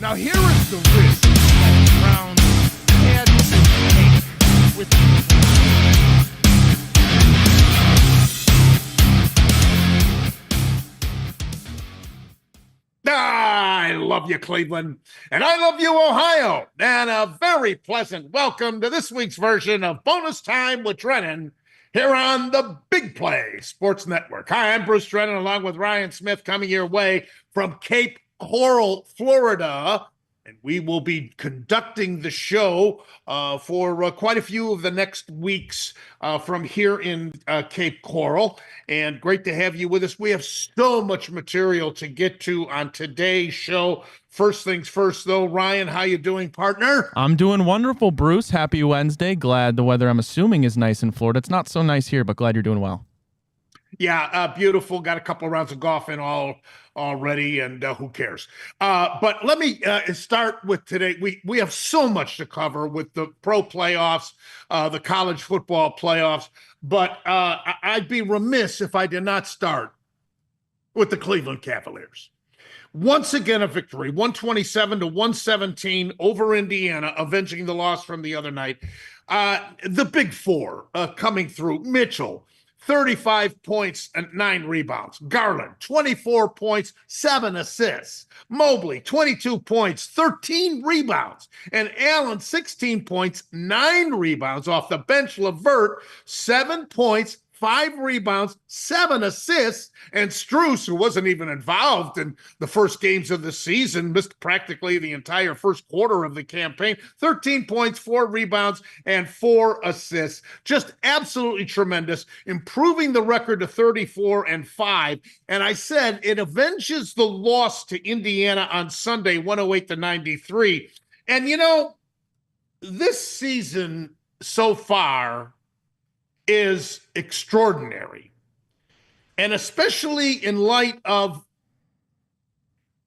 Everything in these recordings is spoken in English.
Now here is the risk that the Browns had to take with I love you, Cleveland, and I love you, Ohio, and a very pleasant welcome to this week's version of Bonus Time with Drennan here on the Big Play Sports Network. Hi, I'm Bruce Drennan, along with Ryan Smith, coming your way from Cape Coral, Florida, and we will be conducting the show for quite a few of the next weeks from here in Cape Coral. And great to have you with us. We have so much material to get to on today's show. First things first, though, Ryan, how you doing, partner? I'm doing wonderful, Bruce. Happy Wednesday. Glad the weather, I'm assuming, is nice in Florida. It's not so nice here, but glad you're doing well. Yeah, beautiful. Got a couple of rounds of golf in already, and who cares? But let me start with today. We have so much to cover with the pro playoffs, the college football playoffs, but I'd be remiss if I did not start with the Cleveland Cavaliers. Once again, a victory, 127-117 over Indiana, avenging the loss from the other night. The big four coming through. Mitchell, 35 points and 9 rebounds. Garland, 24 points, 7 assists. Mobley, 22 points, 13 rebounds. And Allen, 16 points, 9 rebounds. Off the bench, LeVert, 7 points, 5 rebounds, 7 assists, and Strus, who wasn't even involved in the first games of the season, missed practically the entire first quarter of the campaign, 13 points, 4 rebounds, and 4 assists. Just absolutely tremendous, improving the record to 34-5. And I said it avenges the loss to Indiana on Sunday, 108-93. And, you know, this season so far is extraordinary. And especially in light of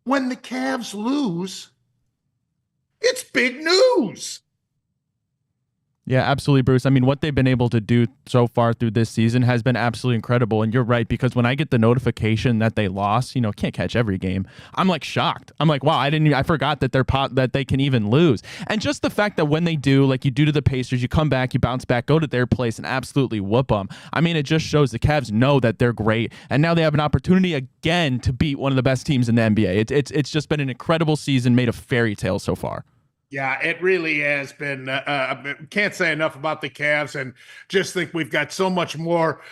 when the Cavs lose, it's big news. Yeah, absolutely, Bruce. I mean, what they've been able to do so far through this season has been absolutely incredible. And you're right, because when I get the notification that they lost, can't catch every game, I'm like shocked. I'm like, wow, I forgot that that they can even lose. And just the fact that when they do, like you do to the Pacers, you come back, you bounce back, go to their place and absolutely whoop them. I mean, it just shows the Cavs know that they're great. And now they have an opportunity again to beat one of the best teams in the NBA. It's just been an incredible season, made a fairy tale so far. Yeah, it really has been. Can't say enough about the Cavs, and just think we've got so much more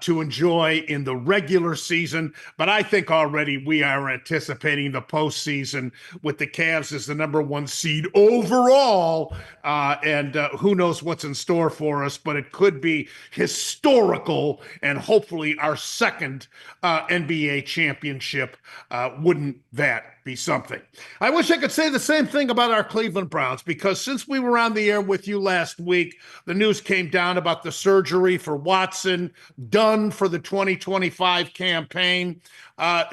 to enjoy in the regular season. But I think already we are anticipating the postseason with the Cavs as the number 1 seed overall. And who knows what's in store for us, but it could be historical and hopefully our second NBA championship. Wouldn't that be something? I wish I could say the same thing about our Cleveland Browns, because since we were on the air with you last week, the news came down about the surgery for Watson, done for the 2025 campaign.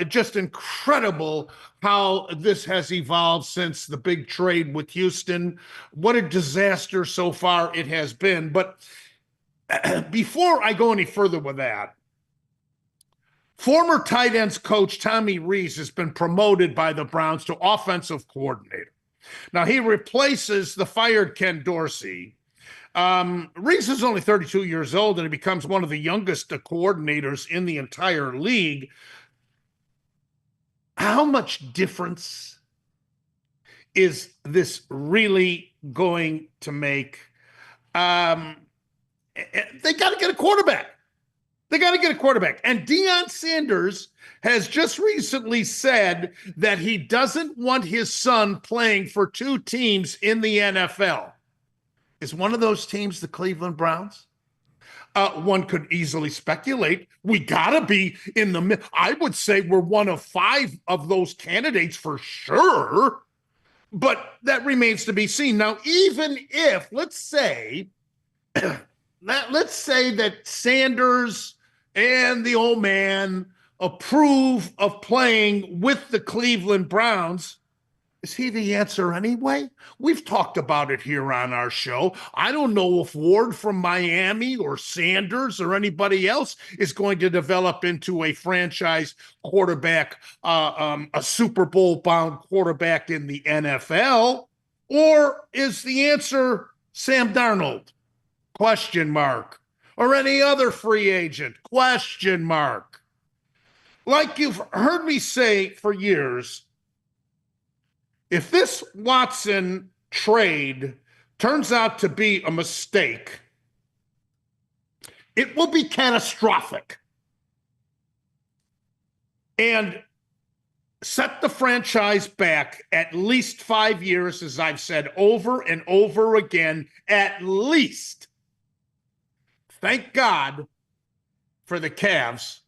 Just incredible how this has evolved since the big trade with Houston. What a disaster so far it has been. But before I go any further with that, former tight ends coach Tommy Rees has been promoted by the Browns to offensive coordinator. Now, he replaces the fired Ken Dorsey. Rees is only 32 years old, and he becomes one of the youngest coordinators in the entire league. How much difference is this really going to make? They got to get a quarterback. They got to get a quarterback. And Deion Sanders has just recently said that he doesn't want his son playing for 2 teams in the NFL. Is one of those teams the Cleveland Browns? One could easily speculate. We got to be in the middle. I would say we're one of 5 of those candidates for sure. But that remains to be seen. Now, even if, let's say that Sanders and the old man approve of playing with the Cleveland Browns, Is he the answer anyway? We've talked about it here on our show. I don't know if Ward from Miami or Sanders or anybody else is going to develop into a franchise quarterback, a Super Bowl bound quarterback in the NFL. Or is the answer Sam Darnold? Question mark. Or any other free agent? Question mark. Like you've heard me say for years, if this Watson trade turns out to be a mistake, it will be catastrophic and set the franchise back at least 5 years, as I've said over and over again, at least. Thank God for the Cavs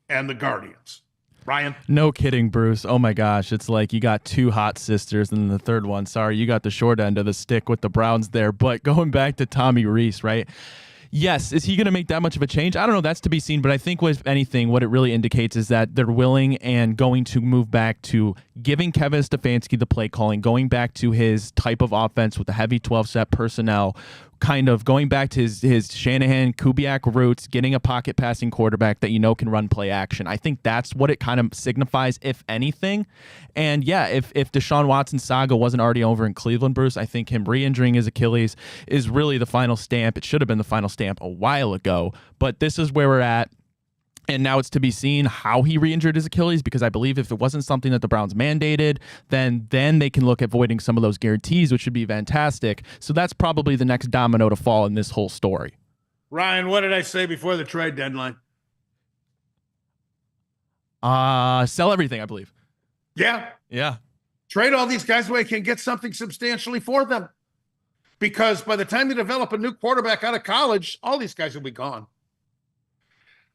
and the Guardians. Ryan? No kidding, Bruce. Oh my gosh. It's like you got two hot sisters and then the third one. Sorry, you got the short end of the stick with the Browns there. But going back to Tommy Rees, right? Yes, is he going to make that much of a change? I don't know. That's to be seen. But I think with anything, what it really indicates is that they're willing and going to move back to giving Kevin Stefanski the play calling, going back to his type of offense with the heavy 12-set personnel, kind of going back to his Shanahan, Kubiak roots, getting a pocket passing quarterback that you know can run play action. I think that's what it kind of signifies, if anything. And yeah, if Deshaun Watson's saga wasn't already over in Cleveland, Bruce, I think him re-injuring his Achilles is really the final stamp. It should have been the final stamp a while ago, but this is where we're at. And now it's to be seen how he re-injured his Achilles, because I believe if it wasn't something that the Browns mandated, then they can look at voiding some of those guarantees, which would be fantastic. So that's probably the next domino to fall in this whole story. Ryan, what did I say before the trade deadline? Sell everything, I believe. Yeah. Trade all these guys away, can get something substantially for them. Because by the time you develop a new quarterback out of college, all these guys will be gone.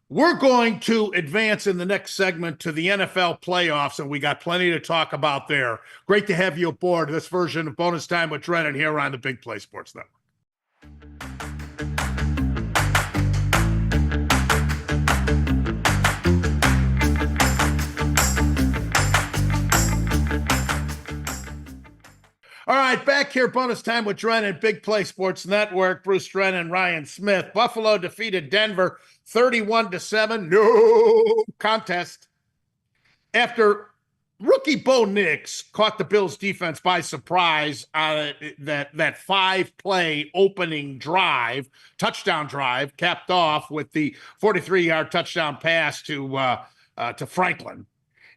We're going to advance in the next segment to the NFL playoffs, and we got plenty to talk about there. Great to have you aboard this version of Bonus Time with Drennan here on the Big Play Sports Network. All right, back here, Bonus Time with Drennan, Big Play Sports Network. Bruce Drennan, Ryan Smith. Buffalo defeated Denver 31-7. No contest. After rookie Bo Nix caught the Bills defense by surprise on that 5-play opening drive, touchdown drive, capped off with the 43-yard touchdown pass to Franklin.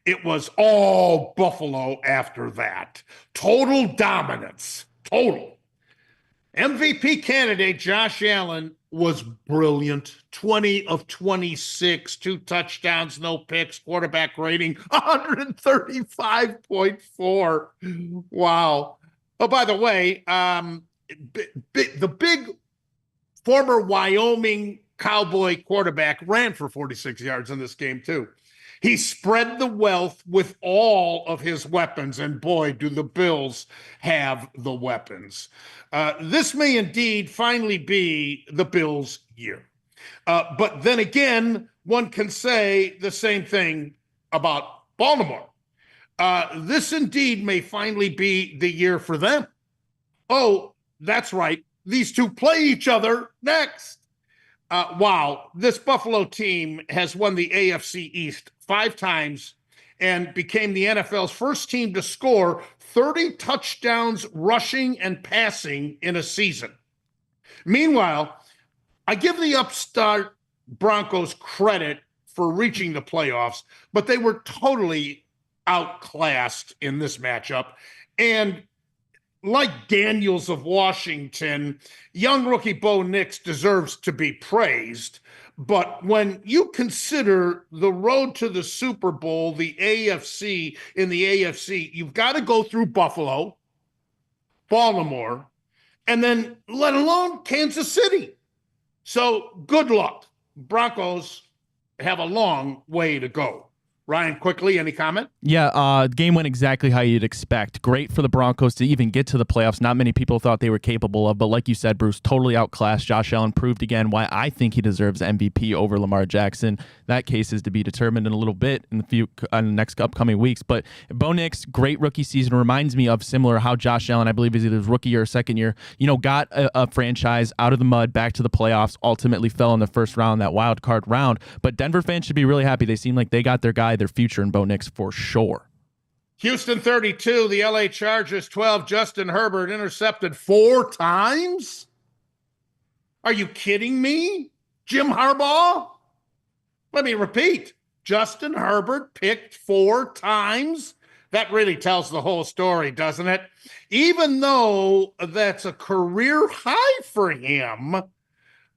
It was all Buffalo after that. Total dominance. Total. MVP candidate Josh Allen was brilliant. 20 of 26, 2 touchdowns, no picks, quarterback rating 135.4. Wow. Oh, by the way, the big former Wyoming Cowboy quarterback ran for 46 yards in this game, too. He spread the wealth with all of his weapons, and boy, do the Bills have the weapons. This may indeed finally be the Bills' year. But then again, one can say the same thing about Baltimore. This indeed may finally be the year for them. Oh, that's right. These two play each other next. Wow, this Buffalo team has won the AFC East 5 times and became the NFL's first team to score 30 touchdowns rushing and passing in a season. Meanwhile, I give the upstart Broncos credit for reaching the playoffs, but they were totally outclassed in this matchup. And like Daniels of Washington, young rookie Bo Nix deserves to be praised. But when you consider the road to the Super Bowl, the AFC, you've got to go through Buffalo, Baltimore, and then let alone Kansas City. So good luck. Broncos have a long way to go. Ryan, quickly, any comment? Yeah, game went exactly how you'd expect. Great for the Broncos to even get to the playoffs. Not many people thought they were capable of, but like you said, Bruce, totally outclassed. Josh Allen proved again why I think he deserves MVP over Lamar Jackson. That case is to be determined in a little bit in the next upcoming weeks. But Bo Nix, great rookie season, reminds me of similar how Josh Allen, I believe, is either his rookie or second year, got a franchise out of the mud back to the playoffs. Ultimately fell in the first round, that wild card round. But Denver fans should be really happy. They seem like they got their guy, their future in Bo Nix for sure. Houston 32, the LA Chargers 12. Justin Herbert intercepted 4 times? Are you kidding me? Jim Harbaugh? Let me repeat. Justin Herbert picked 4 times? That really tells the whole story, doesn't it? Even though that's a career high for him,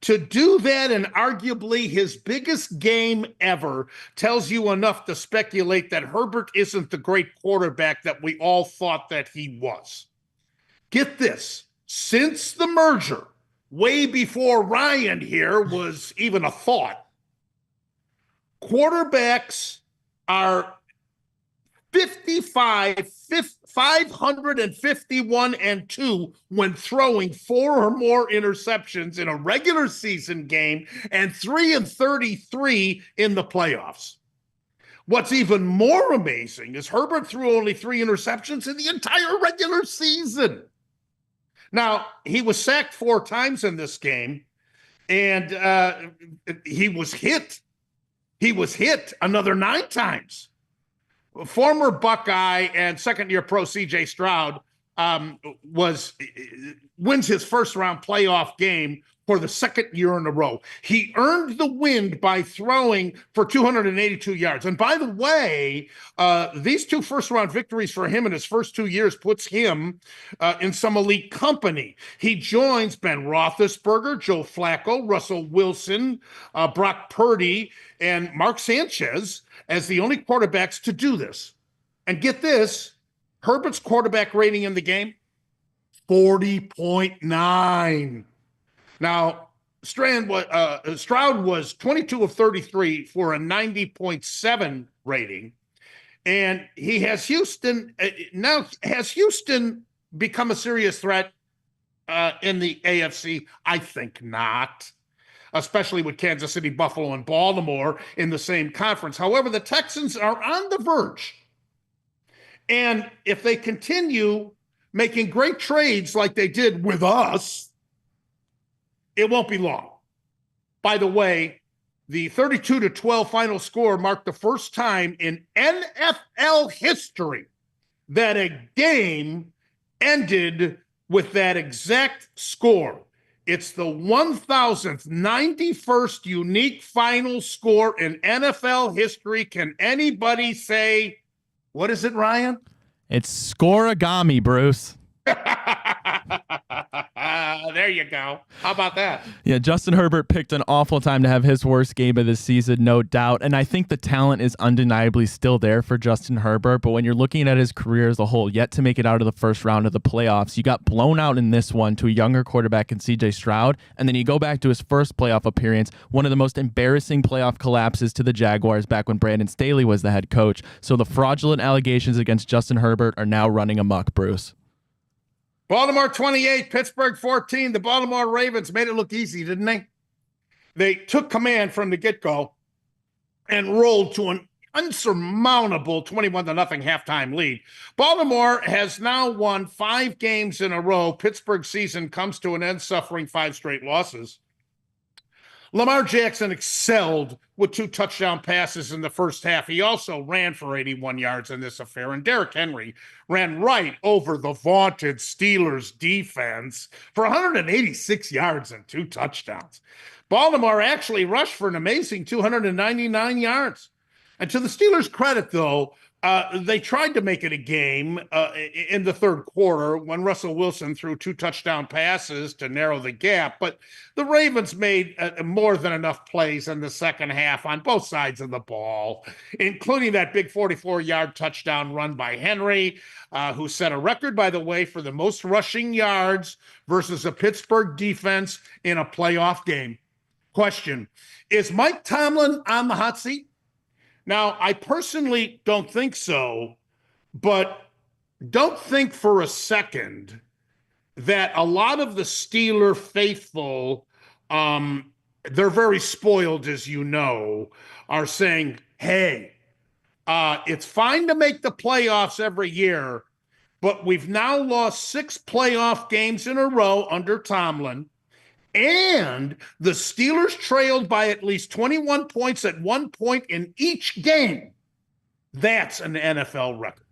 to do that in arguably his biggest game ever tells you enough to speculate that Herbert isn't the great quarterback that we all thought that he was. Get this, since the merger, way before Ryan here was even a thought, quarterbacks are 551-2 when throwing 4 or more interceptions in a regular season game and 3-33 in the playoffs. What's even more amazing is Herbert threw only 3 interceptions in the entire regular season. Now, he was sacked 4 times in this game, and he was hit. He was hit another 9 times. Former Buckeye and second-year pro C.J. Stroud wins his first-round playoff game for the second year in a row. He earned the win by throwing for 282 yards. And by the way, these 2 first-round victories for him in his first 2 years puts him in some elite company. He joins Ben Roethlisberger, Joe Flacco, Russell Wilson, Brock Purdy, and Mark Sanchez as the only quarterbacks to do this. And get this, Herbert's quarterback rating in the game, 40.9. Now, Stroud was 22 of 33 for a 90.7 rating. And he has Houston, now has Houston become a serious threat in the AFC? I think not, especially with Kansas City, Buffalo, and Baltimore in the same conference. However, the Texans are on the verge. And if they continue making great trades like they did with us, it won't be long. By the way, the 32-12 final score marked the first time in NFL history that a game ended with that exact score. It's the 1,091st unique final score in NFL history. Can anybody say, what is it, Ryan? It's scoreagami, Bruce. There you go. How about that? Yeah, Justin Herbert picked an awful time to have his worst game of the season, no doubt. And I think the talent is undeniably still there for Justin Herbert. But when you're looking at his career as a whole, yet to make it out of the first round of the playoffs, you got blown out in this one to a younger quarterback in C.J. Stroud. And then you go back to his first playoff appearance, one of the most embarrassing playoff collapses to the Jaguars back when Brandon Staley was the head coach. So the fraudulent allegations against Justin Herbert are now running amok, Bruce. Baltimore 28, Pittsburgh 14. The Baltimore Ravens made it look easy, didn't they? They took command from the get-go and rolled to an unsurmountable 21-0 halftime lead. Baltimore has now won 5 games in a row. Pittsburgh's season comes to an end, suffering 5 straight losses. Lamar Jackson excelled with 2 touchdown passes in the first half. He also ran for 81 yards in this affair, and Derrick Henry ran right over the vaunted Steelers defense for 186 yards and 2 touchdowns. Baltimore actually rushed for an amazing 299 yards. And to the Steelers' credit, though, they tried to make it a game in the third quarter when Russell Wilson threw 2 touchdown passes to narrow the gap. But the Ravens made more than enough plays in the second half on both sides of the ball, including that big 44-yard touchdown run by Henry, who set a record, by the way, for the most rushing yards versus a Pittsburgh defense in a playoff game. Question, is Mike Tomlin on the hot seat? Now, I personally don't think so, but don't think for a second that a lot of the Steeler faithful, they're very spoiled, as you know, are saying, hey, it's fine to make the playoffs every year, but we've now lost 6 playoff games in a row under Tomlin, and the Steelers trailed by at least 21 points at one point in each game. That's an NFL record.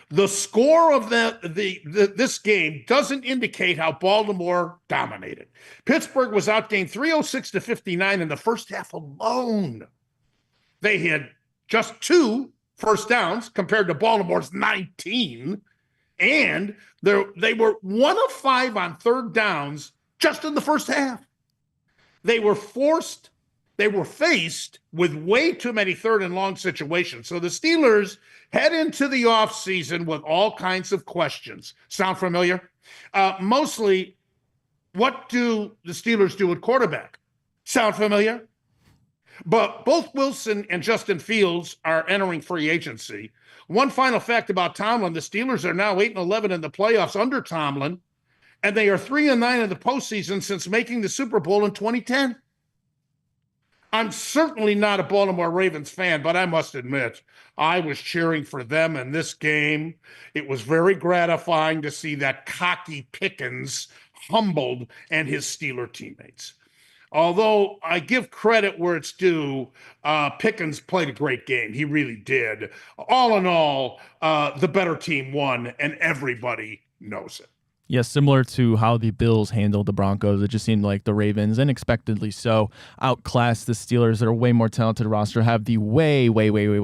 The score of this game doesn't indicate how Baltimore dominated. Pittsburgh was outgained 306-59 in the first half alone. They had just 2 first downs compared to Baltimore's 19, and they were 1 of 5 on third downs just in the first half. They were faced with way too many third and long situations. So the Steelers head into the offseason with all kinds of questions. Sound familiar? Mostly, what do the Steelers do at quarterback? Sound familiar? But both Wilson and Justin Fields are entering free agency. One final fact about Tomlin, the Steelers are now 8-11 in the playoffs under Tomlin, and they are 3-9 in the postseason since making the Super Bowl in 2010. I'm certainly not a Baltimore Ravens fan, but I must admit, I was cheering for them in this game. It was very gratifying to see that cocky Pickens humbled and his Steeler teammates. Although I give credit where it's due, Pickens played a great game. He really did. All in all, the better team won, and everybody knows it. Yeah, similar to how the Bills handled the Broncos. It just seemed like the Ravens, unexpectedly so, outclassed the Steelers that are way more talented roster, have the way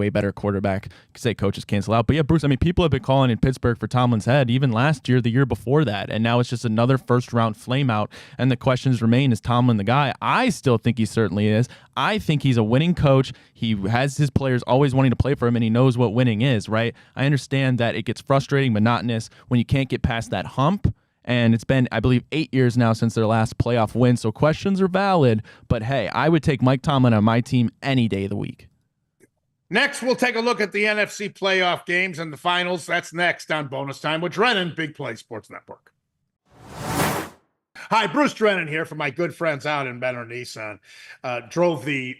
better quarterback. You could say coaches cancel out. But yeah, Bruce, I mean, people have been calling in Pittsburgh for Tomlin's head even last year, the year before that. And now it's just another first-round flameout. And the questions remain, is Tomlin the guy? I still think he certainly is. I think he's a winning coach. He has his players always wanting to play for him, and he knows what winning is, right? I understand that it gets frustrating, monotonous when you can't get past that hump. And it's been, I believe, 8 years now since their last playoff win. So questions are valid. But hey, I would take Mike Tomlin on my team any day of the week. Next, we'll take a look at the NFC playoff games and the finals. That's next on Bonus Time with Drennan, Big Play Sports Network. Hi, Bruce Drennan here from my good friends out in Mentor Nissan. Drove the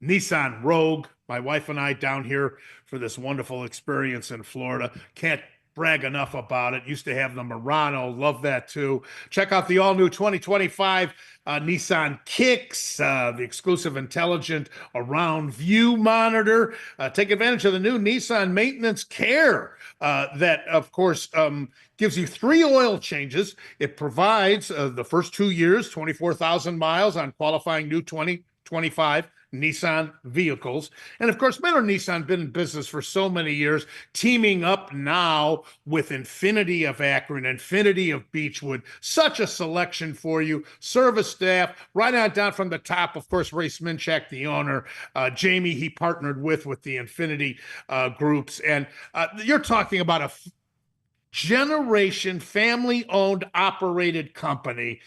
Nissan Rogue, my wife and I, down here for this wonderful experience in Florida. Can't brag enough about it. Used to have the Murano. Love that too. Check out the all-new 2025 Nissan Kicks, the exclusive intelligent around view monitor. Take advantage of the new Nissan Maintenance Care that, of course, gives you 3 oil changes. It provides the first 2 years, 24,000 miles on qualifying new 2025 Nissan vehicles. And of course, Mentor Nissan been in business for so many years, teaming up now with Infinity of Akron, Infinity of Beechwood. Such a selection for you. Service staff, right on down from the top, of course, Ray Sminchak, the owner, Jamie, he partnered with the Infinity groups. And you're talking about a generation family-owned, operated company,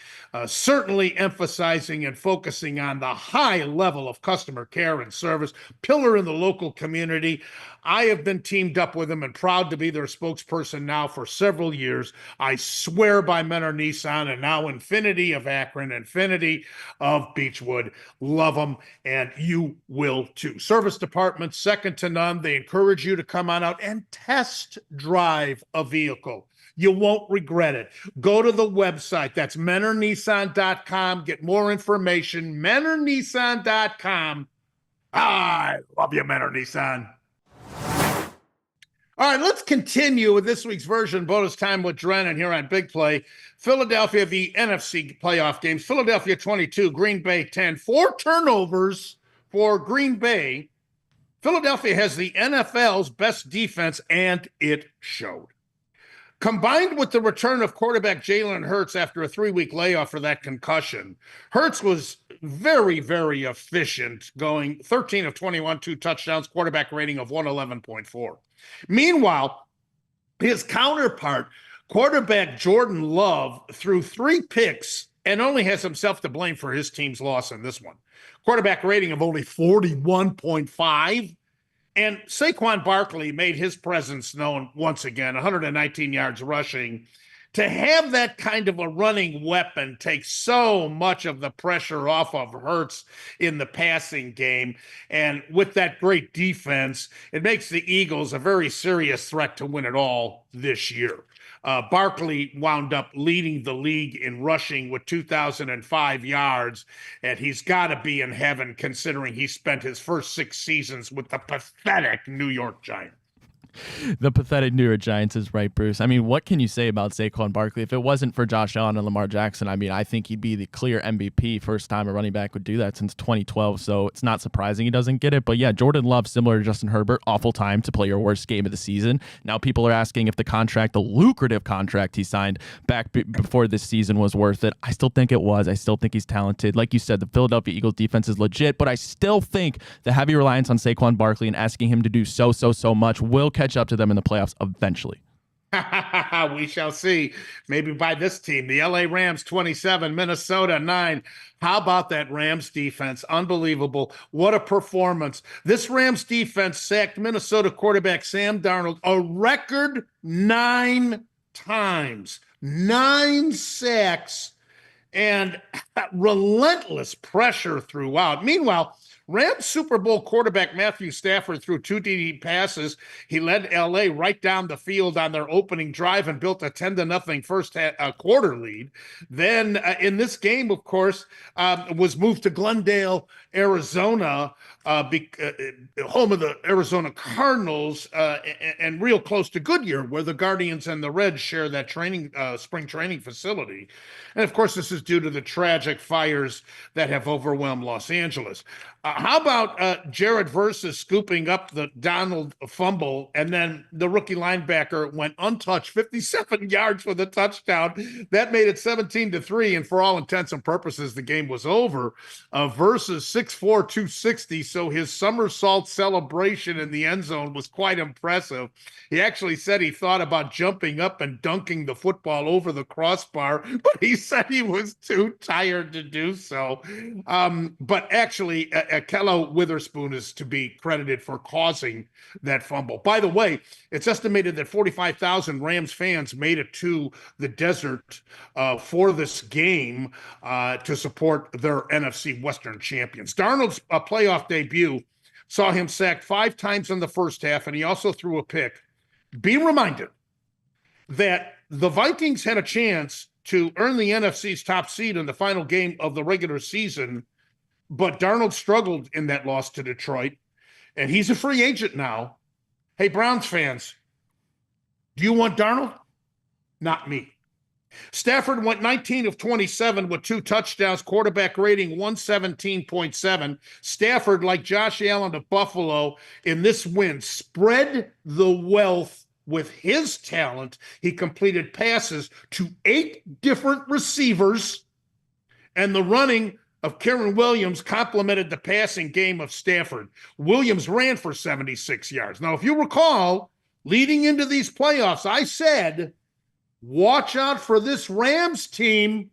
certainly emphasizing and focusing on the high level of customer care and service, pillar in the local community. I have been teamed up with them and proud to be their spokesperson now for several years. I swear by Mentor Nissan, and now Infinity of Akron, Infinity of Beechwood. Love them, and you will too. Service department, second to none. They encourage you to come on out and test drive a vehicle. You won't regret it. Go to the website. That's MentorNissan.com. Get more information. MentorNissan.com. I love you, Mentor Nissan. All right, let's continue with this week's version, Bonus Time with Drennan here on Big Play. Philadelphia, the NFC playoff games. Philadelphia 22, Green Bay 10. 4 turnovers for Green Bay. Philadelphia has the NFL's best defense, and it showed. Combined with the return of quarterback Jalen Hurts after a 3-week layoff for that concussion, Hurts was very, very efficient, going 13 of 21, 2 touchdowns, quarterback rating of 111.4. Meanwhile, his counterpart, quarterback Jordan Love, threw 3 picks and only has himself to blame for his team's loss in this one. Quarterback rating of only 41.5. And Saquon Barkley made his presence known once again, 119 yards rushing. To have that kind of a running weapon takes so much of the pressure off of Hurts in the passing game. And with that great defense, it makes the Eagles a very serious threat to win it all this year. Barkley wound up leading the league in rushing with 2,005 yards, and he's got to be in heaven considering he spent his first 6 seasons with the pathetic New York Giants. The pathetic New York Giants is right, Bruce. I mean, what can you say about Saquon Barkley? If it wasn't for Josh Allen and Lamar Jackson, I mean, I think he'd be the clear MVP. First time a running back would do that since 2012, so it's not surprising he doesn't get it. But yeah, Jordan Love, similar to Justin Herbert, awful time to play your worst game of the season. Now people are asking if the lucrative contract he signed back before this season was worth it. I still think it was. I still think he's talented. Like you said, the Philadelphia Eagles defense is legit, but I still think the heavy reliance on Saquon Barkley and asking him to do so much will catch up to them in the playoffs eventually. We shall see. Maybe by this team. The LA Rams 27, Minnesota 9. How about that Rams defense? Unbelievable. What a performance. This Rams defense sacked Minnesota quarterback Sam Darnold a record 9 times. 9 sacks and relentless pressure throughout. Meanwhile, Rams Super Bowl quarterback Matthew Stafford threw 2 TD passes. He led LA right down the field on their opening drive and built a 10-0 first quarter lead. Then in this game, of course, was moved to Glendale, Arizona, home of the Arizona Cardinals, and real close to Goodyear, where the Guardians and the Reds share that spring training facility. And of course, this is due to the tragic fires that have overwhelmed Los Angeles. How about Jared Versus scooping up the Donald fumble, and then the rookie linebacker went untouched, 57 yards for the touchdown. That made it 17-3, and for all intents and purposes, the game was over. Versus 6'4", 260, so his somersault celebration in the end zone was quite impressive. He actually said he thought about jumping up and dunking the football over the crossbar, but he said he was too tired to do so. But actually, Kello Witherspoon is to be credited for causing that fumble. By the way, it's estimated that 45,000 Rams fans made it to the desert for this game to support their NFC Western champions. Darnold's playoff debut saw him sacked 5 times in the first half, and he also threw a pick. Be reminded that the Vikings had a chance to earn the NFC's top seed in the final game of the regular season, but Darnold struggled in that loss to Detroit, and he's a free agent now. Hey, Browns fans, do you want Darnold? Not me. Stafford went 19 of 27 with 2 touchdowns, quarterback rating 117.7. Stafford, like Josh Allen of Buffalo in this win, spread the wealth with his talent. He completed passes to 8 different receivers, and the running of Karen Williams complemented the passing game of Stafford. Williams ran for 76 yards. Now, if you recall, leading into these playoffs, I said, watch out for this Rams team.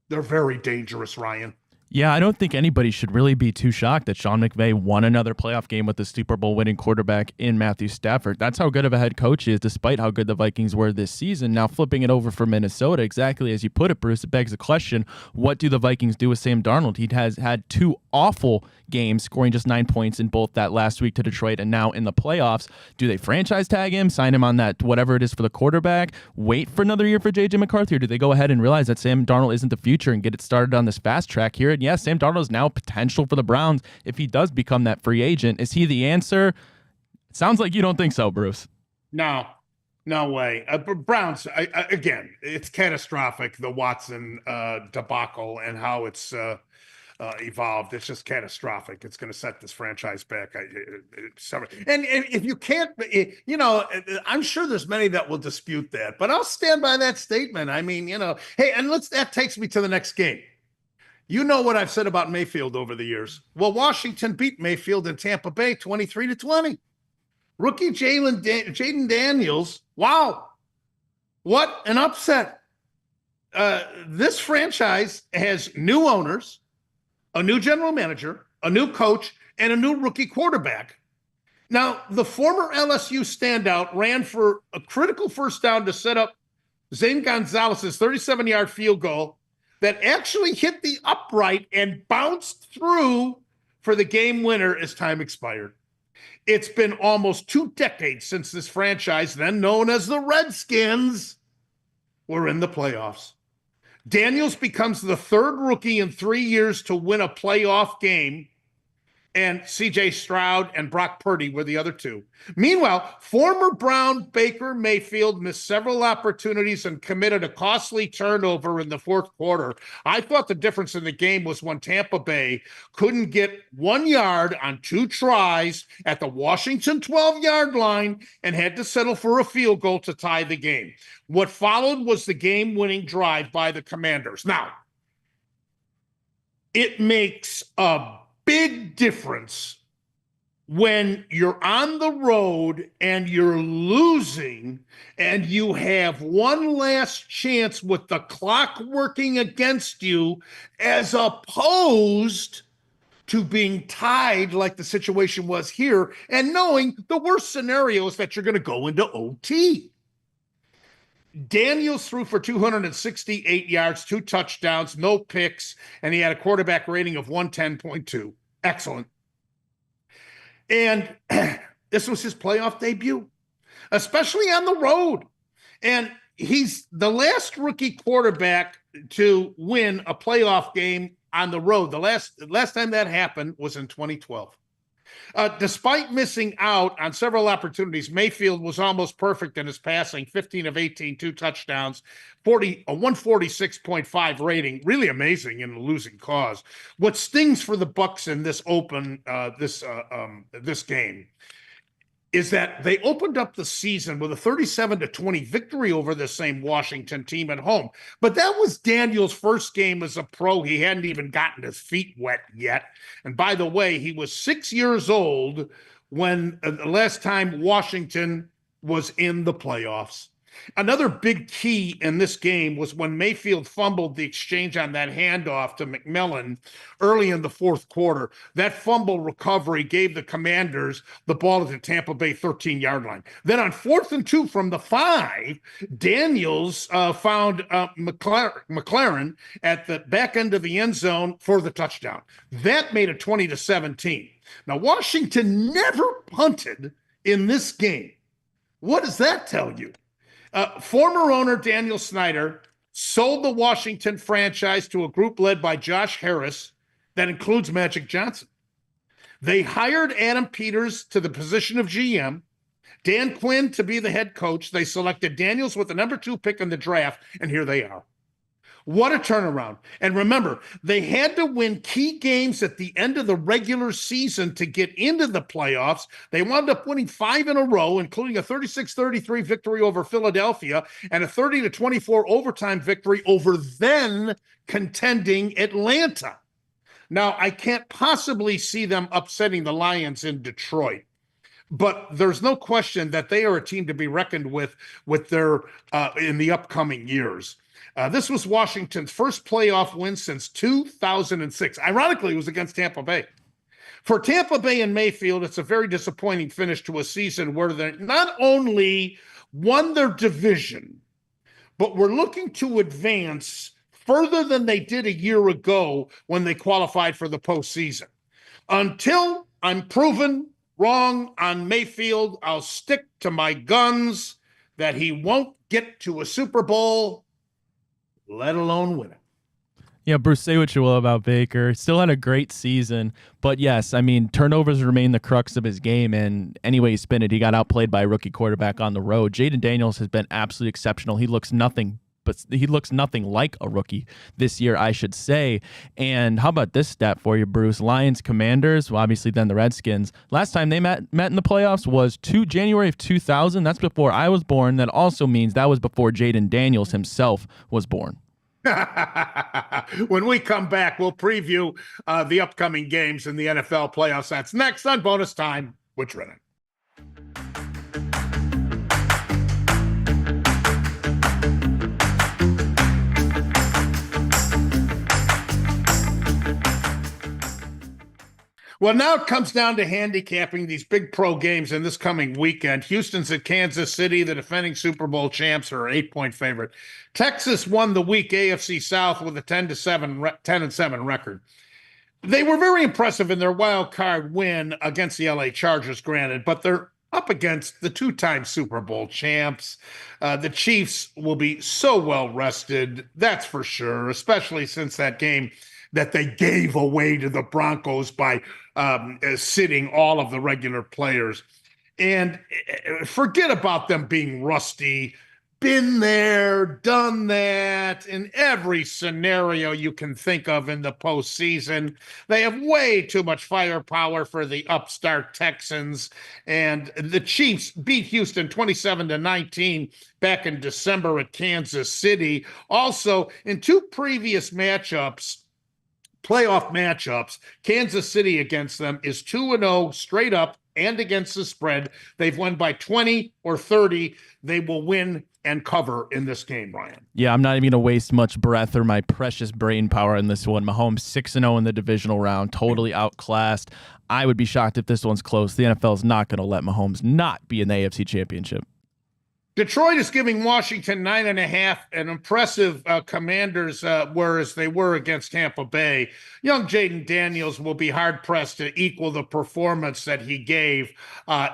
They're very dangerous, Ryan. Yeah, I don't think anybody should really be too shocked that Sean McVay won another playoff game with the Super Bowl winning quarterback in Matthew Stafford. That's how good of a head coach he is, despite how good the Vikings were this season. Now, flipping it over for Minnesota, exactly as you put it, Bruce, it begs the question, what do the Vikings do with Sam Darnold? He has had 2 awful games, scoring just 9 points in both that last week to Detroit and now in the playoffs. Do they franchise tag him, sign him on that whatever it is for the quarterback, wait for another year for J.J. McCarthy, or do they go ahead and realize that Sam Darnold isn't the future and get it started on this fast track here? And yes, Sam Darnold is now potential for the Browns if he does become that free agent. Is he the answer? It sounds like you don't think so, Bruce. No way. Browns, again, it's catastrophic, the Watson debacle and how it's evolved. It's just catastrophic. It's going to set this franchise back. And if you can't, I'm sure there's many that will dispute that, but I'll stand by that statement. I mean, hey, and that takes me to the next game. You know what I've said about Mayfield over the years. Well, Washington beat Mayfield in Tampa Bay 23-20. Rookie Jaden Daniels. Wow. What an upset. this franchise has new owners, a new general manager, a new coach, and a new rookie quarterback. Now, the former LSU standout ran for a critical first down to set up Zane Gonzalez's 37-yard field goal that actually hit the upright and bounced through for the game winner as time expired. It's been almost 2 decades since this franchise, then known as the Redskins, were in the playoffs. Daniels becomes the 3rd rookie in 3 years to win a playoff game, and C.J. Stroud and Brock Purdy were the other 2. Meanwhile, former Brown Baker Mayfield missed several opportunities and committed a costly turnover in the 4th quarter. I thought the difference in the game was when Tampa Bay couldn't get 1 yard on 2 tries at the Washington 12-yard line and had to settle for a field goal to tie the game. What followed was the game-winning drive by the Commanders. Now, it makes a big difference when you're on the road and you're losing and you have one last chance with the clock working against you, as opposed to being tied like the situation was here and knowing the worst scenario is that you're going to go into OT. Daniels threw for 268 yards, 2 touchdowns, no picks, and he had a quarterback rating of 110.2. Excellent. And this was his playoff debut, especially on the road. And he's the last rookie quarterback to win a playoff game on the road. The last time that happened was in 2012. Despite missing out on several opportunities, Mayfield was almost perfect in his passing, 15 of 18, 2 touchdowns, a 146.5 rating, really amazing in a losing cause. What stings for the Bucs in this this game is that they opened up the season with a 37-20 victory over the same Washington team at home. But that was Daniels' first game as a pro. He hadn't even gotten his feet wet yet. And by the way, he was 6 years old when the last time Washington was in the playoffs. Another big key in this game was when Mayfield fumbled the exchange on that handoff to McMillan early in the 4th quarter. That fumble recovery gave the Commanders the ball at the Tampa Bay 13-yard line. Then on 4th and 2 from the 5, Daniels found McLaren at the back end of the end zone for the touchdown. That made it 20-17. Now, Washington never punted in this game. What does that tell you? Former owner Daniel Snyder sold the Washington franchise to a group led by Josh Harris that includes Magic Johnson. They hired Adam Peters to the position of GM, Dan Quinn to be the head coach. They selected Daniels with the number 2 pick in the draft, and here they are. What a turnaround. And remember, they had to win key games at the end of the regular season to get into the playoffs. They wound up winning 5 in a row, including a 36-33 victory over Philadelphia and a 30-24 overtime victory over then contending Atlanta. Now, I can't possibly see them upsetting the Lions in Detroit, but there's no question that they are a team to be reckoned with their in the upcoming years. This was Washington's first playoff win since 2006. Ironically, it was against Tampa Bay. For Tampa Bay and Mayfield, it's a very disappointing finish to a season where they not only won their division, but were looking to advance further than they did a year ago when they qualified for the postseason. Until I'm proven wrong on Mayfield, I'll stick to my guns that he won't get to a Super Bowl, let alone win it. Yeah, Bruce, say what you will about Baker. Still had a great season. But yes, I mean, turnovers remain the crux of his game. And any way you spin it, he got outplayed by a rookie quarterback on the road. Jaden Daniels has been absolutely exceptional. He looks nothing like a rookie this year, I should say. And how about this stat for you, Bruce? Lions, Commanders, well, obviously then the Redskins. Last time they met in the playoffs was January of 2000. That's before I was born. That also means that was before Jaden Daniels himself was born. When we come back, we'll preview the upcoming games in the NFL playoffs. That's next on Bonus Time with Drennan. Well, now it comes down to handicapping these big pro games in this coming weekend. Houston's at Kansas City. The defending Super Bowl champs are an 8-point favorite. Texas won the week AFC South with a 10-7 record. They were very impressive in their wild card win against the LA Chargers, granted, but they're up against the two-time Super Bowl champs. The Chiefs will be so well rested, that's for sure, especially since that game that they gave away to the Broncos by sitting all of the regular players. And forget about them being rusty. Been there, done that in every scenario you can think of in the postseason. They have way too much firepower for the upstart Texans. And the Chiefs beat Houston 27-19 back in December at Kansas City. Also, in two previous playoff matchups, Kansas City against them is 2-0 straight up and against the spread. They've won by 20 or 30. They will win and cover in this game, Ryan. Yeah, I'm not even going to waste much breath or my precious brain power in this one. Mahomes 6-0 in the divisional round, totally outclassed. I would be shocked if this one's close. The NFL is not going to let Mahomes not be in the AFC Championship. Detroit is giving Washington 9.5, an impressive Commanders, whereas they were against Tampa Bay. Young Jaden Daniels will be hard-pressed to equal the performance that he gave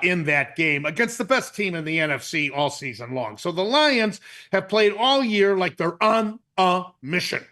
in that game against the best team in the NFC all season long. So the Lions have played all year like they're on a mission.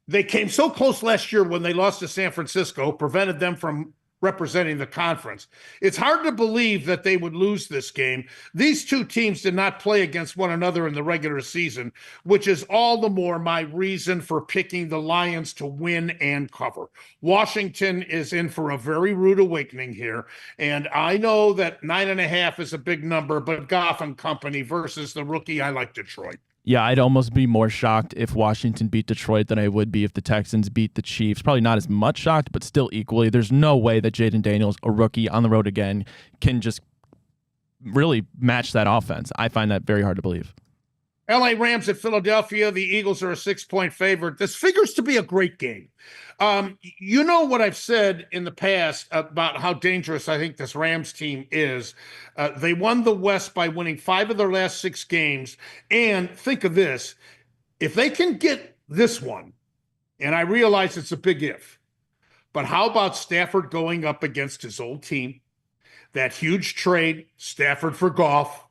They came so close last year when they lost to San Francisco, prevented them from representing the conference. It's hard to believe that they would lose this game. These two teams did not play against one another in the regular season, which is all the more my reason for picking the Lions to win and cover. Washington is in for a very rude awakening here, and I know that 9.5 is a big number, but Goff and company versus the rookie, I like Detroit. Yeah, I'd almost be more shocked if Washington beat Detroit than I would be if the Texans beat the Chiefs. Probably not as much shocked, but still equally. There's no way that Jaden Daniels, a rookie on the road again, can just really match that offense. I find that very hard to believe. LA Rams at Philadelphia. The Eagles are a 6-point favorite. This figures to be a great game. You know what I've said in the past about how dangerous I think this Rams team is. They won the West by winning 5 of their last 6 games. And think of this. If they can get this one, and I realize it's a big if, but how about Stafford going up against his old team? That huge trade, Stafford for Goff.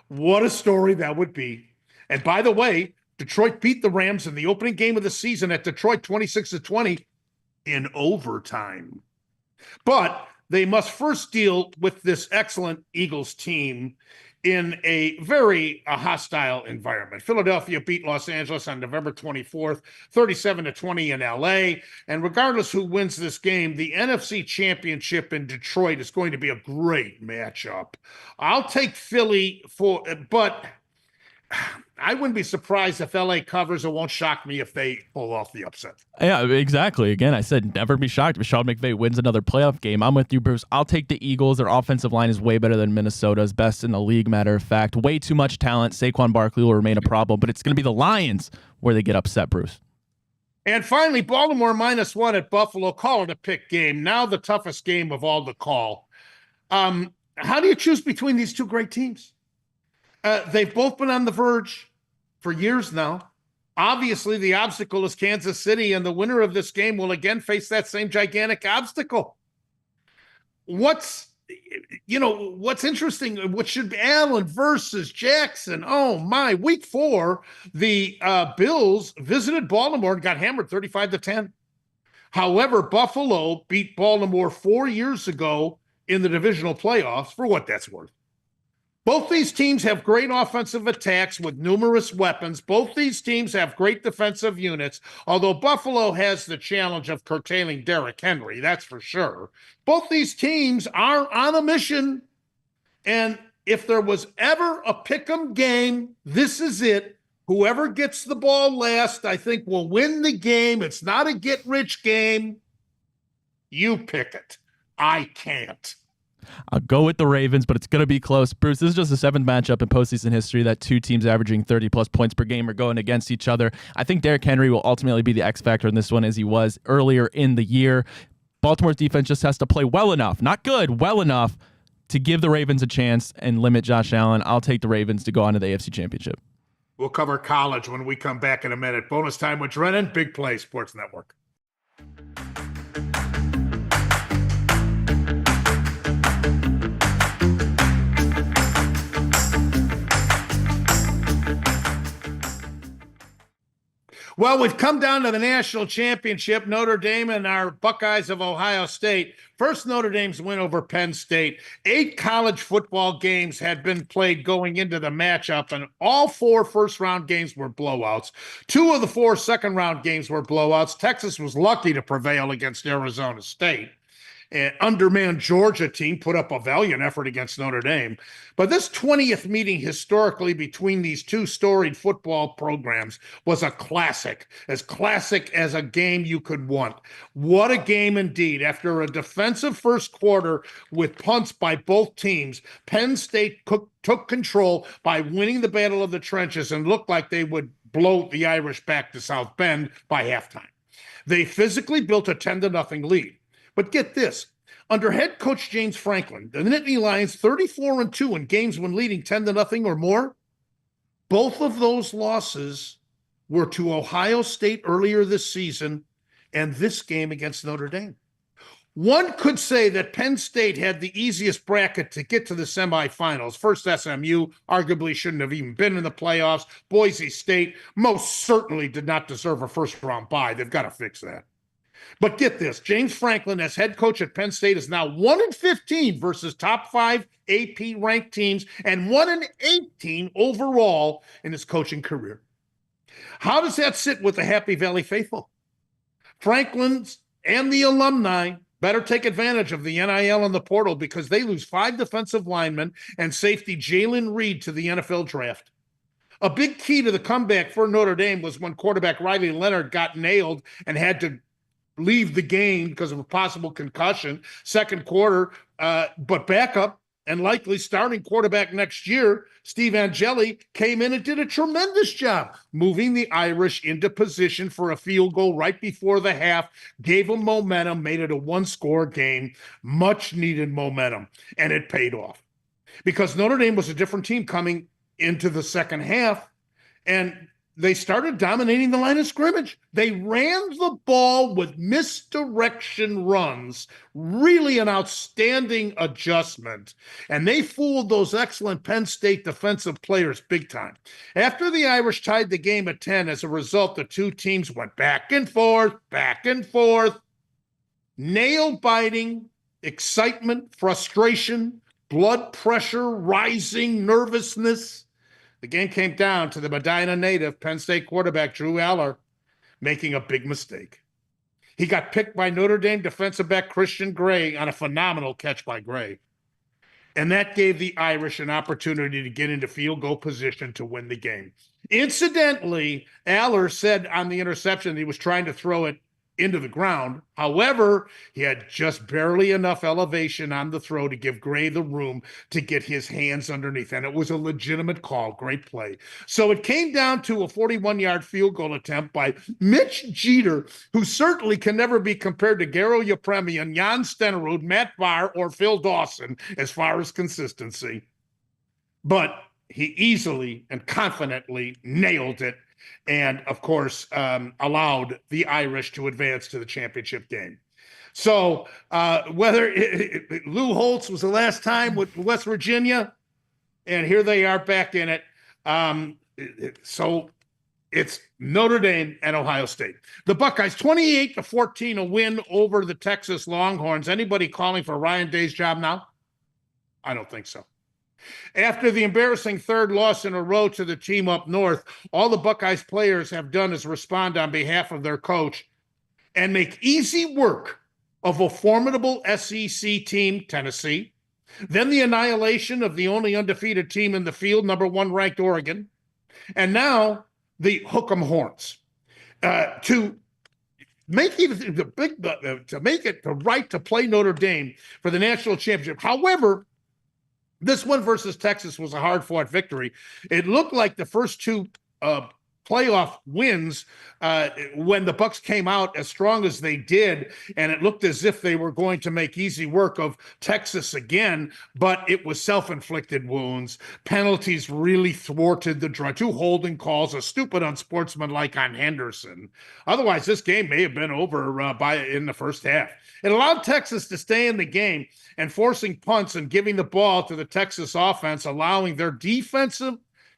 What a story that would be. And by the way, Detroit beat the Rams in the opening game of the season at Detroit 26-20 in overtime. But they must first deal with this excellent Eagles team in a very hostile environment. Philadelphia beat Los Angeles on November 24th, 37-20 in LA. And regardless who wins this game, the NFC Championship in Detroit is going to be a great matchup. I'll take Philly but I wouldn't be surprised if LA covers. It won't shock me if they pull off the upset. Yeah, exactly. Again, I said never be shocked if Sean McVay wins another playoff game. I'm with you, Bruce. I'll take the Eagles. Their offensive line is way better than Minnesota's, best in the league, matter of fact. Way too much talent. Saquon Barkley will remain a problem, but it's going to be the Lions where they get upset, Bruce. And finally, Baltimore -1 at Buffalo. Call it a pick game. Now the toughest game of all to call. How do you choose between these two great teams? They've both been on the verge for years now. Obviously, the obstacle is Kansas City, and the winner of this game will again face that same gigantic obstacle. What's interesting, what should be Allen versus Jackson? Oh, my. Week 4, the Bills visited Baltimore and got hammered 35-10. However, Buffalo beat Baltimore 4 years ago in the divisional playoffs, for what that's worth. Both these teams have great offensive attacks with numerous weapons. Both these teams have great defensive units, although Buffalo has the challenge of curtailing Derrick Henry, that's for sure. Both these teams are on a mission, and if there was ever a pick'em game, this is it. Whoever gets the ball last, I think, will win the game. It's not a get-rich game. You pick it. I can't. I'll go with the Ravens, but it's going to be close. Bruce, this is just the 7th matchup in postseason history that two teams averaging 30-plus points per game are going against each other. I think Derrick Henry will ultimately be the X factor in this one, as he was earlier in the year. Baltimore's defense just has to play well enough, not good, well enough to give the Ravens a chance and limit Josh Allen. I'll take the Ravens to go on to the AFC Championship. We'll cover college when we come back in a minute. Bonus time with Drennan, Big Play Sports Network. Well, we've come down to the national championship, Notre Dame and our Buckeyes of Ohio State. First, Notre Dame's win over Penn State. 8 college football games had been played going into the matchup, and all 4 first-round games were blowouts. 2 of the 4 second-round games were blowouts. Texas was lucky to prevail against Arizona State. An undermanned Georgia team put up a valiant effort against Notre Dame. But this 20th meeting historically between these 2 storied football programs was a classic as a game you could want. What a game indeed. After a defensive first quarter with punts by both teams, Penn State took control by winning the Battle of the Trenches and looked like they would blow the Irish back to South Bend by halftime. They physically built a 10-0 lead. But get this, under head coach James Franklin, the Nittany Lions 34-2 in games when leading 10-0 or more. Both of those losses were to Ohio State earlier this season and this game against Notre Dame. One could say that Penn State had the easiest bracket to get to the semifinals. First, SMU arguably shouldn't have even been in the playoffs. Boise State most certainly did not deserve a first-round bye. They've got to fix that. But get this, James Franklin, as head coach at Penn State, is now 1-15 versus top 5 AP ranked teams and 1-18 overall in his coaching career. How does that sit with the Happy Valley faithful? Franklin's and the alumni better take advantage of the NIL and the portal because they lose 5 defensive linemen and safety Jalen Reed to the NFL draft. A big key to the comeback for Notre Dame was when quarterback Riley Leonard got nailed and had to leave the game because of a possible concussion, second quarter, but backup and likely starting quarterback next year, Steve Angeli, came in and did a tremendous job moving the Irish into position for a field goal right before the half, gave them momentum, made it a 1-score game, much needed momentum, and it paid off. Because Notre Dame was a different team coming into the second half, and they started dominating the line of scrimmage. They ran the ball with misdirection runs, really an outstanding adjustment. And they fooled those excellent Penn State defensive players big time. After the Irish tied the game at 10, as a result, the 2 teams went back and forth, nail-biting, excitement, frustration, blood pressure, rising nervousness. The game came down to the Medina native Penn State quarterback Drew Aller making a big mistake. He got picked by Notre Dame defensive back Christian Gray on a phenomenal catch by Gray. And that gave the Irish an opportunity to get into field goal position to win the game. Incidentally, Aller said on the interception that he was trying to throw it into the ground. However, he had just barely enough elevation on the throw to give Gray the room to get his hands underneath. And it was a legitimate call. Great play. So it came down to a 41-yard field goal attempt by Mitch Jeter, who certainly can never be compared to Garo Yepremian, Jan Stenerud, Matt Barr, or Phil Dawson as far as consistency. But he easily and confidently nailed it. And, of course, allowed the Irish to advance to the championship game. So whether Lou Holtz was the last time with West Virginia, and here they are back in it. So it's Notre Dame and Ohio State. The Buckeyes, 28-14, a win over the Texas Longhorns. Anybody calling for Ryan Day's job now? I don't think so. After the embarrassing 3rd loss in a row to the team up north, all the Buckeyes players have done is respond on behalf of their coach and make easy work of a formidable SEC team, Tennessee, then the annihilation of the only undefeated team in the field, number 1 ranked Oregon, and now the Hook'em Horns. To make it the right to play Notre Dame for the national championship. However, this one versus Texas was a hard-fought victory. It looked like the first 2 playoff wins when the Bucs came out as strong as they did, and it looked as if they were going to make easy work of Texas again, but it was self-inflicted wounds. Penalties really thwarted the drive. 2 holding calls, a stupid unsportsmanlike on Henderson. Otherwise, this game may have been over in the first half. It allowed Texas to stay in the game, and forcing punts and giving the ball to the Texas offense, allowing their defensive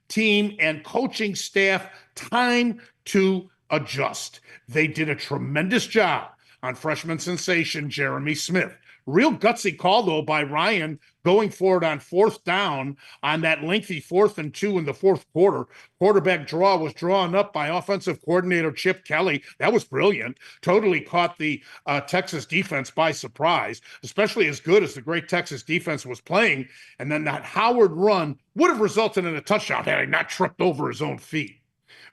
team and coaching staff time to adjust. They did a tremendous job on freshman sensation Jeremy Smith. Real gutsy call, though, by Ryan going forward on 4th down on that lengthy 4th and 2 in the 4th quarter. Quarterback draw was drawn up by offensive coordinator Chip Kelly. That was brilliant. Totally caught the Texas defense by surprise, especially as good as the great Texas defense was playing. And then that Howard run would have resulted in a touchdown had he not tripped over his own feet.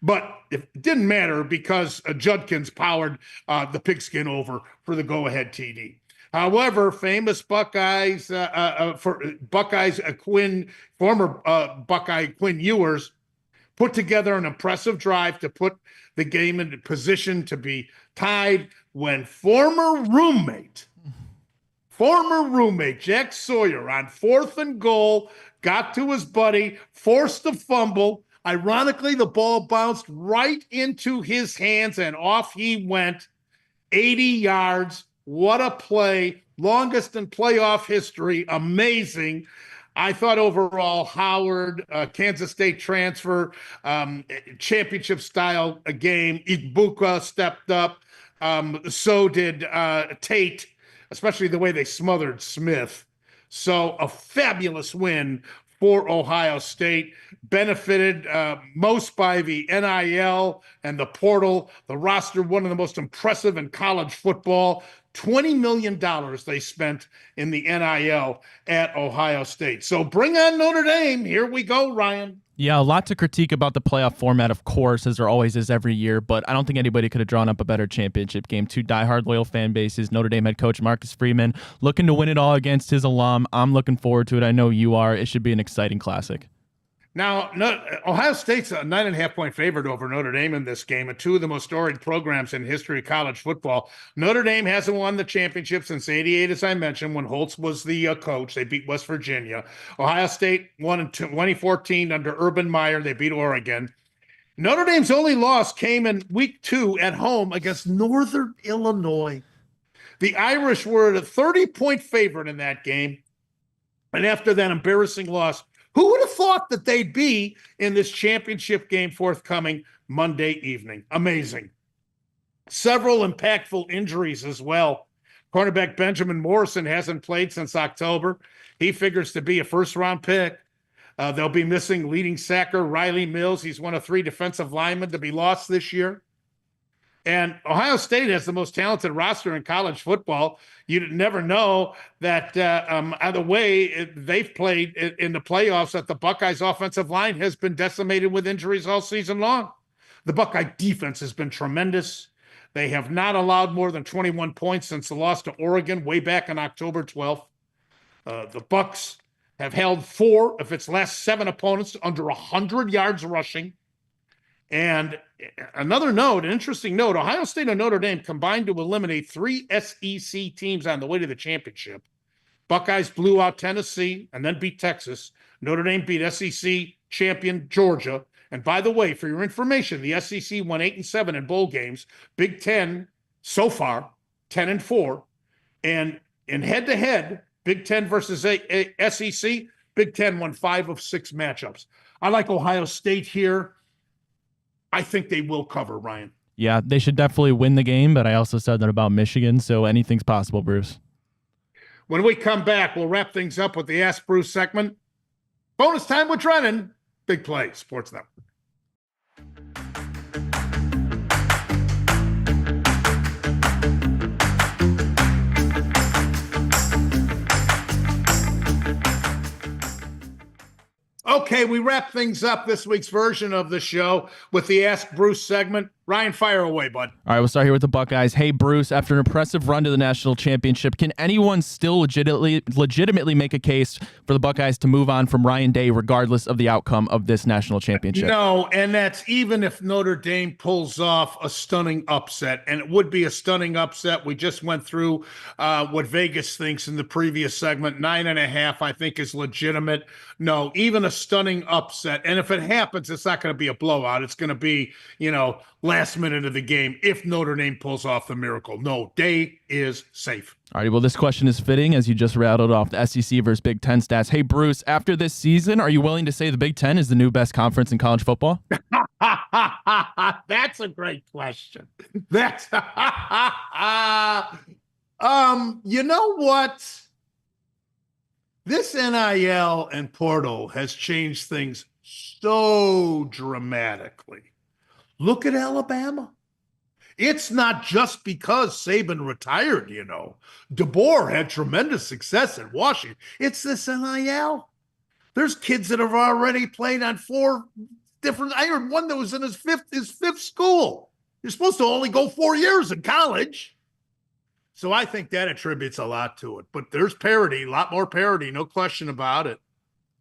But it didn't matter because Judkins powered the pigskin over for the go-ahead TD. However, famous Buckeyes, former Buckeye Quinn Ewers, put together an impressive drive to put the game in position to be tied when former roommate Jack Sawyer on 4th and goal got to his buddy, forced a fumble. Ironically, the ball bounced right into his hands and off he went, 80 yards. What a play. Longest in playoff history. Amazing. I thought overall Howard, Kansas State transfer, championship style game. Ibuka stepped up. So did Tate, especially the way they smothered Smith. So a fabulous win for Ohio State, benefited most by the NIL and the portal, the roster, one of the most impressive in college football. $20 million they spent in the NIL at Ohio State. So bring on Notre Dame. Here we go, Ryan. Yeah, a lot to critique about the playoff format, of course, as there always is every year, but I don't think anybody could have drawn up a better championship game. 2 diehard loyal fan bases, Notre Dame head coach Marcus Freeman looking to win it all against his alum. I'm looking forward to it. I know you are. It should be an exciting classic. Now, Ohio State's a 9.5-point favorite over Notre Dame in this game, and 2 of the most storied programs in history of college football. Notre Dame hasn't won the championship since '88, as I mentioned, when Holtz was the coach. They beat West Virginia. Ohio State won in 2014 under Urban Meyer. They beat Oregon. Notre Dame's only loss came in week 2 at home against Northern Illinois. The Irish were a 30-point favorite in that game, and after that embarrassing loss, who would have thought that they'd be in this championship game forthcoming Monday evening? Amazing. Several impactful injuries as well. Cornerback Benjamin Morrison hasn't played since October. He figures to be a first-round pick. They'll be missing leading sacker Riley Mills. He's one of 3 defensive linemen to be lost this year. And Ohio State has the most talented roster in college football. You'd never know that either way they've played in the playoffs that the Buckeyes' offensive line has been decimated with injuries all season long. The Buckeye defense has been tremendous. They have not allowed more than 21 points since the loss to Oregon way back on October 12th. The Bucs have held 4 of its last 7 opponents to under 100 yards rushing. And another note, an interesting note, Ohio State and Notre Dame combined to eliminate 3 SEC teams on the way to the championship. Buckeyes blew out Tennessee and then beat Texas. Notre Dame beat SEC champion Georgia. And by the way, for your information, the SEC won 8-7 in bowl games. Big Ten so far, 10-4. And in head-to-head, Big Ten versus SEC, Big Ten won 5 of 6 matchups. I like Ohio State here. I think they will cover, Ryan. Yeah, they should definitely win the game, but I also said that about Michigan, so anything's possible, Bruce. When we come back, we'll wrap things up with the Ask Bruce segment. Bonus time with Drennan. Big Play Sports Network. Okay, we wrap things up this week's version of the show with the Ask Bruce segment. Ryan, fire away, bud. All right, we'll start here with the Buckeyes. Hey, Bruce, after an impressive run to the national championship, can anyone still legitimately make a case for the Buckeyes to move on from Ryan Day regardless of the outcome of this national championship? No, and that's even if Notre Dame pulls off a stunning upset, and it would be a stunning upset. We just went through what Vegas thinks in the previous segment. 9.5, I think, is legitimate. No, even a stunning upset, and if it happens, it's not going to be a blowout. It's going to be, last minute of the game if Notre Dame pulls off the miracle. No, Day is safe. All right, well, this question is fitting as you just rattled off the SEC versus Big Ten stats. Hey, Bruce, after this season, are you willing to say the Big Ten is the new best conference in college football? That's a great question. That's you know what? This NIL and portal has changed things so dramatically. Look at Alabama. It's not just because Saban retired, DeBoer had tremendous success at Washington. It's this NIL. There's kids that have already played on 4 different. I heard one that was in his fifth school. You're supposed to only go 4 years in college. So I think that attributes a lot to it. But there's parity, a lot more parity, no question about it.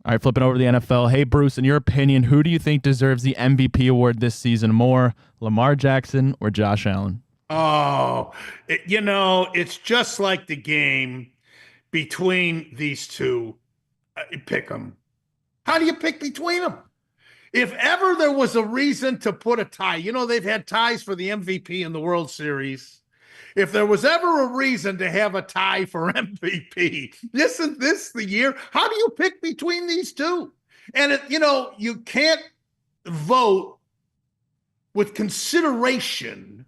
All right, flipping over to the NFL. Hey, Bruce, in your opinion, who do you think deserves the MVP award this season more, Lamar Jackson or Josh Allen? Oh, it's just like the game between these two. Pick them. How do you pick between them? If ever there was a reason to put a tie, they've had ties for the MVP in the World Series. If there was ever a reason to have a tie for MVP, isn't this the year? How do you pick between these two? And, you can't vote with consideration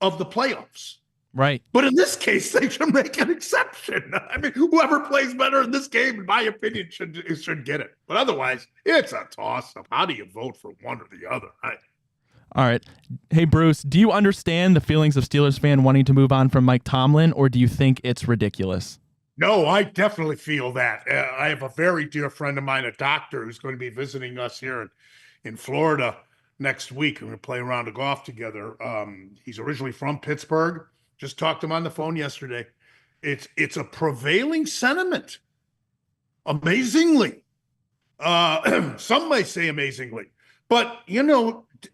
of the playoffs. Right. But in this case, they should make an exception. I mean, whoever plays better in this game, in my opinion, should get it. But otherwise, it's a toss-up. How do you vote for one or the other? All right. Hey, Bruce, do you understand the feelings of Steelers fan wanting to move on from Mike Tomlin, or do you think it's ridiculous? No, I definitely feel that. I have a very dear friend of mine, a doctor, who's going to be visiting us here in Florida next week. We're going to play a round of golf together. He's originally from Pittsburgh. Just talked to him on the phone yesterday. It's a prevailing sentiment. Amazingly. Some may say amazingly. But,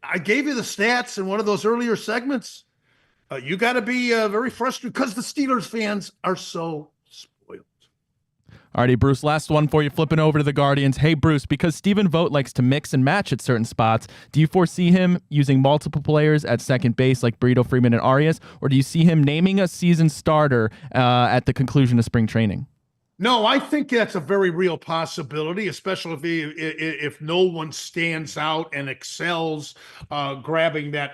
I gave you the stats in one of those earlier segments. You got to be very frustrated because the Steelers fans are so spoiled. All righty, Bruce, last one for you, flipping over to the Guardians. Hey, Bruce, because Stephen Vogt likes to mix and match at certain spots, do you foresee him using multiple players at second base like Burrito, Freeman, and Arias, or do you see him naming a season starter at the conclusion of spring training? No, I think that's a very real possibility, especially if no one stands out and excels grabbing that,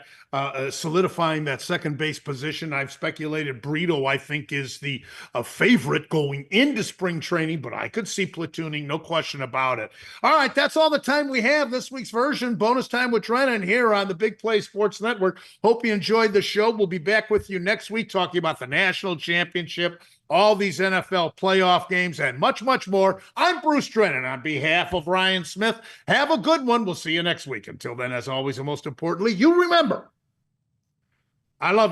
solidifying that second base position. I've speculated Burrito, I think, is the favorite going into spring training, but I could see platooning, no question about it. All right, that's all the time we have this week's version. Bonus time with Drennan here on the Big Play Sports Network. Hope you enjoyed the show. We'll be back with you next week talking about the national championship, all these NFL playoff games, and much, much more. I'm Bruce Drennan on behalf of Ryan Smith. Have a good one. We'll see you next week. Until then, as always, and most importantly, you remember, I love you.